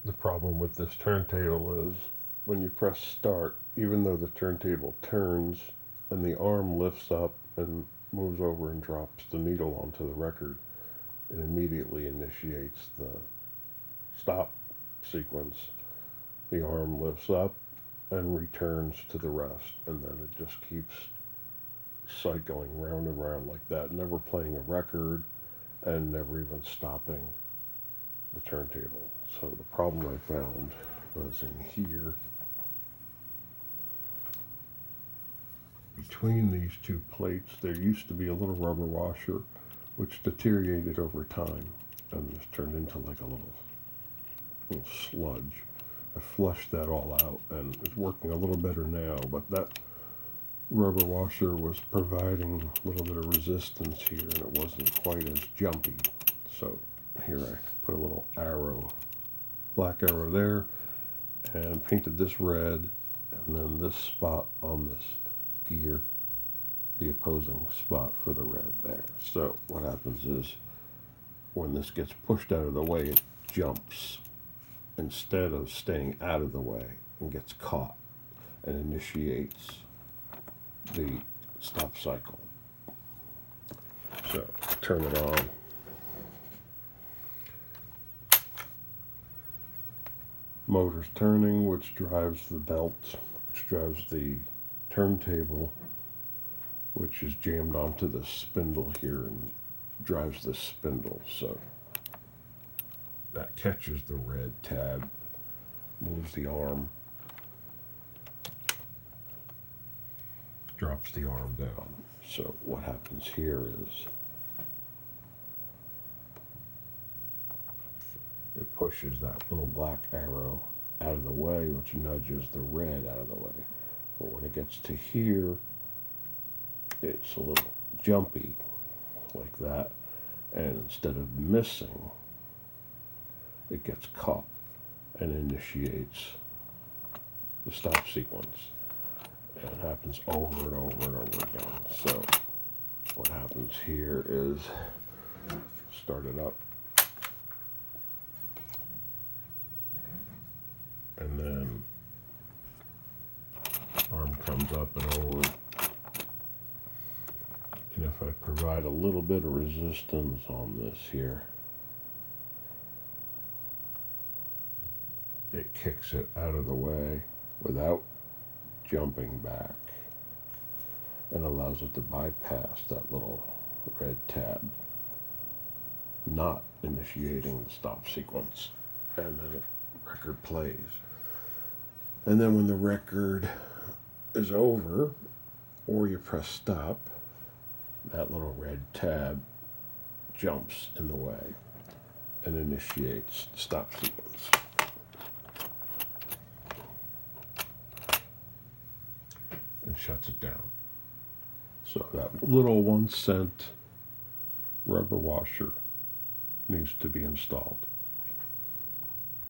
The problem with this turntable is when you press start, even though the turntable turns and the arm lifts up and moves over and drops the needle onto the record, it immediately initiates the stop sequence. The arm lifts up and returns to the rest, and then it just keeps cycling round and round like that, never playing a record and never even stopping the turntable. So the problem I found was in here. Between these two plates, there used to be a little rubber washer which deteriorated over time and just turned into like a little sludge. I flushed that all out and it's working a little better now, but that rubber washer was providing a little bit of resistance here and it wasn't quite as jumpy. So here I put a little arrow, black arrow there, and painted this red, and then this spot on this gear, the opposing spot for the red there. So what happens is when this gets pushed out of the way, it jumps instead of staying out of the way and gets caught and initiates the stop cycle. So turn it on. Motor's turning, which drives the belt, which drives the turntable, which is jammed onto the spindle here and drives this spindle. So that catches the red tab, moves the arm, drops the arm down. So what happens here is it pushes that little black arrow out of the way, which nudges the red out of the way. But when it gets to here, it's a little jumpy like that, and instead of missing, it gets caught and initiates the stop sequence. And it happens over and over and over again. So what happens here is start it up, and then arm comes up and over. And if I provide a little bit of resistance on this here, it kicks it out of the way without jumping back and allows it to bypass that little red tab, not initiating the stop sequence. And then the record plays. And then when the record is over, or you press stop, that little red tab jumps in the way and initiates the stop sequence. And shuts it down. So that little 1 cent rubber washer needs to be installed.